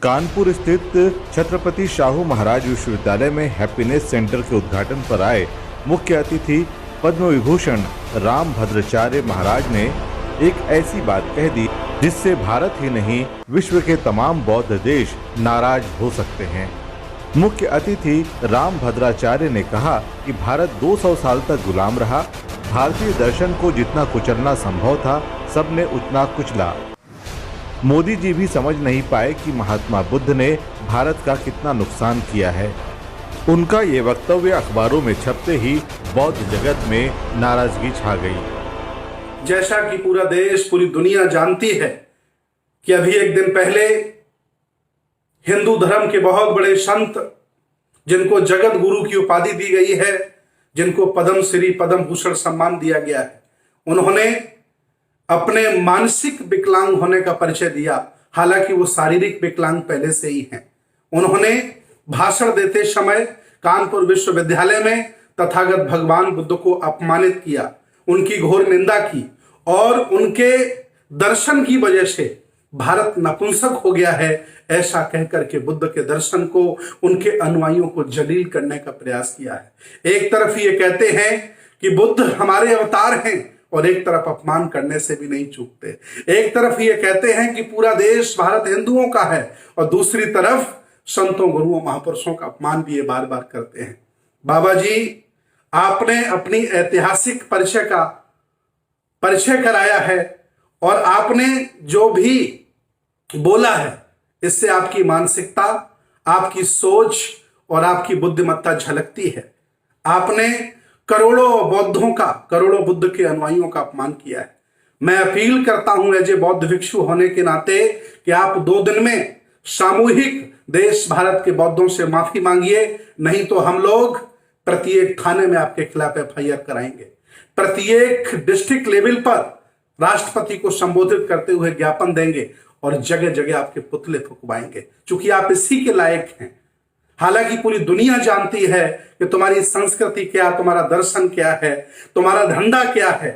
कानपुर स्थित छत्रपति शाहू महाराज विश्वविद्यालय में हैप्पीनेस सेंटर के उद्घाटन पर आए मुख्य अतिथि पद्म विभूषण राम भद्राचार्य महाराज ने एक ऐसी बात कह दी जिससे भारत ही नहीं विश्व के तमाम बौद्ध देश नाराज हो सकते हैं। मुख्य अतिथि राम भद्राचार्य ने कहा कि भारत 200 साल तक गुलाम रहा। भारतीय दर्शन को जितना कुचलना संभव था सबने उतना कुचला। मोदी जी भी समझ नहीं पाए कि महात्मा बुद्ध ने भारत का कितना नुकसान किया है। उनका ये वक्तव्य अखबारों में छपते ही बौद्ध जगत में नाराजगी छा गई। जैसा कि पूरा देश, पूरी दुनिया जानती है कि अभी एक दिन पहले हिंदू धर्म के बहुत बड़े संत, जिनको जगत गुरु की उपाधि दी गई है, जिनको पद्म श्री पद्म भूषण सम्मान दिया गया है, उन्होंने अपने मानसिक विकलांग होने का परिचय दिया। हालांकि वो शारीरिक विकलांग पहले से ही हैं। उन्होंने भाषण देते समय कानपुर विश्वविद्यालय में तथागत भगवान बुद्ध को अपमानित किया, उनकी घोर निंदा की और उनके दर्शन की वजह से भारत नपुंसक हो गया है, ऐसा कहकर के बुद्ध के दर्शन को, उनके अनुयायियों को जलील करने का प्रयास किया है। एक तरफ ये कहते हैं कि बुद्ध हमारे अवतार हैं और एक तरफ अपमान करने से भी नहीं चूकते। एक तरफ ये कहते हैं कि पूरा देश भारत हिंदुओं का है और दूसरी तरफ संतों, गुरुओं, महापुरुषों का अपमान भी ये बार बार करते हैं। बाबा जी, आपने अपनी ऐतिहासिक परिचय कराया है और आपने जो भी बोला है, इससे आपकी मानसिकता, आपकी सोच और आपकी बुद्धिमत्ता झलकती है। आपने करोड़ों बौद्धों का, करोड़ों बुद्ध के अनुयायियों का अपमान किया है। मैं अपील करता हूं एज ए बौद्ध भिक्षु होने के नाते कि आप 2 दिन में सामूहिक देश भारत के बौद्धों से माफी मांगिए, नहीं तो हम लोग प्रत्येक थाने में आपके खिलाफ FIR कराएंगे। प्रत्येक डिस्ट्रिक्ट लेवल पर राष्ट्रपति को संबोधित करते हुए ज्ञापन देंगे और जगह जगह आपके पुतले फुकवाएंगे, क्योंकि आप इसी के लायक हैं। हालांकि पूरी दुनिया जानती है कि तुम्हारी संस्कृति क्या, तुम्हारा दर्शन क्या है, तुम्हारा धंधा क्या है।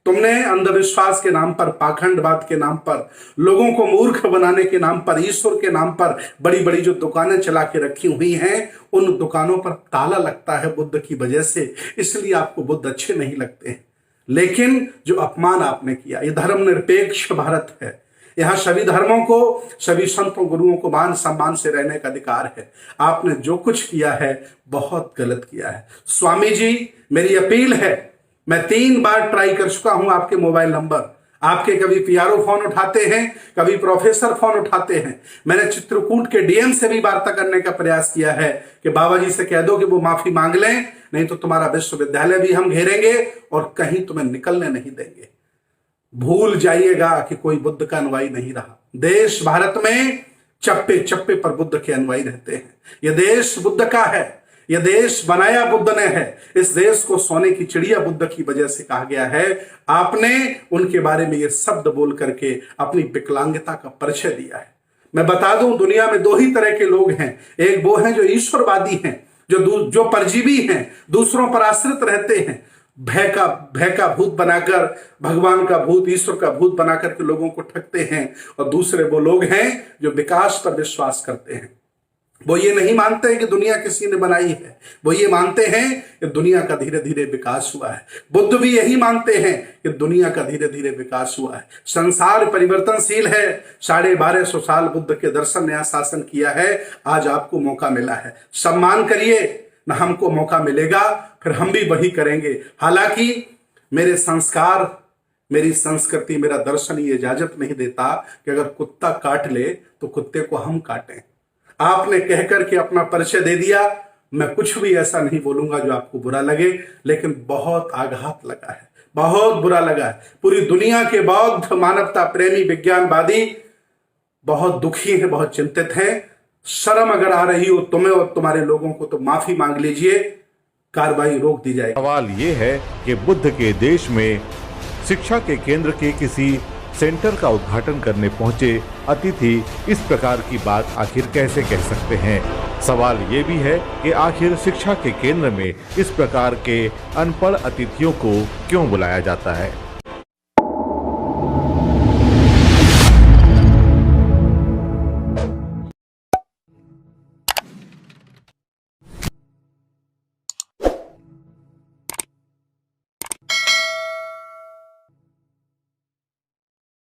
तुमने अंधविश्वास के नाम पर, पाखंडवाद के नाम पर, लोगों को मूर्ख बनाने के नाम पर, ईश्वर के नाम पर बड़ी बड़ी जो दुकानें चला के रखी हुई हैं, उन दुकानों पर ताला लगता है बुद्ध की वजह से, इसलिए आपको बुद्ध अच्छे नहीं लगते हैं। लेकिन जो अपमान आपने किया, ये धर्मनिरपेक्ष भारत है। यहां सभी धर्मों को, सभी संतों, गुरुओं को मान सम्मान से रहने का अधिकार है। आपने जो कुछ किया है बहुत गलत किया है। स्वामी जी, मेरी अपील है, मैं 3 बार ट्राई कर चुका हूं आपके मोबाइल नंबर। आपके कभी PRO फोन उठाते हैं, कभी प्रोफेसर फोन उठाते हैं। मैंने चित्रकूट के DM से भी वार्ता करने का प्रयास किया है कि बाबा जी से कह दो कि वो माफी मांग लें, नहीं तो तुम्हारा विश्वविद्यालय भी हम घेरेंगे और कहीं तुम्हें निकलने नहीं देंगे। भूल जाइएगा कि कोई बुद्ध का अनुयायी नहीं रहा। देश भारत में चप्पे चप्पे पर बुद्ध के अनुयायी रहते हैं। यह देश बुद्ध का है, यह देश बनाया बुद्ध ने है। इस देश को सोने की चिड़िया बुद्ध की वजह से कहा गया है। आपने उनके बारे में ये शब्द बोल करके अपनी विकलांगता का परिचय दिया है। मैं बता दूं, दुनिया में 2 ही तरह के लोग हैं। एक वो हैं जो ईश्वरवादी हैं, जो परजीवी हैं, दूसरों पर आश्रित रहते हैं, भय का भूत बनाकर, भगवान का भूत, ईश्वर का भूत बनाकर के लोगों को ठगते हैं। और दूसरे वो लोग हैं जो विकास पर विश्वास करते हैं। वो ये नहीं मानते हैं कि दुनिया किसी ने बनाई है, वो ये मानते हैं कि दुनिया का धीरे धीरे विकास हुआ है। बुद्ध भी यही मानते हैं कि दुनिया का धीरे धीरे विकास हुआ है। संसार परिवर्तनशील है। 1250 साल बुद्ध के दर्शन ने शासन किया है। आज आपको मौका मिला है, सम्मान करिए, न हमको मौका मिलेगा फिर हम भी वही करेंगे। हालांकि मेरे संस्कार, मेरी संस्कृति, मेरा दर्शन ये इजाजत नहीं देता कि अगर कुत्ता काट ले तो कुत्ते को हम काटें। आपने कहकर के अपना परिचय दे दिया। मैं कुछ भी ऐसा नहीं बोलूंगा जो आपको बुरा लगे, लेकिन बहुत आघात लगा है, बहुत बुरा लगा है। पूरी दुनिया के बौद्ध, मानवता प्रेमी, विज्ञानवादी बहुत दुखी हैं, बहुत चिंतित हैं। शर्म अगर आ रही हो तुम्हें और तुम्हारे लोगों को तो माफी मांग लीजिए, कार्रवाई रोक दी जाएगी। सवाल ये है कि बुद्ध के देश में शिक्षा के केंद्र के किसी सेंटर का उद्घाटन करने पहुंचे अतिथि इस प्रकार की बात आखिर कैसे कह सकते हैं। सवाल ये भी है कि आखिर शिक्षा के केंद्र में इस प्रकार के अनपढ़ अतिथियों को क्यों बुलाया जाता है।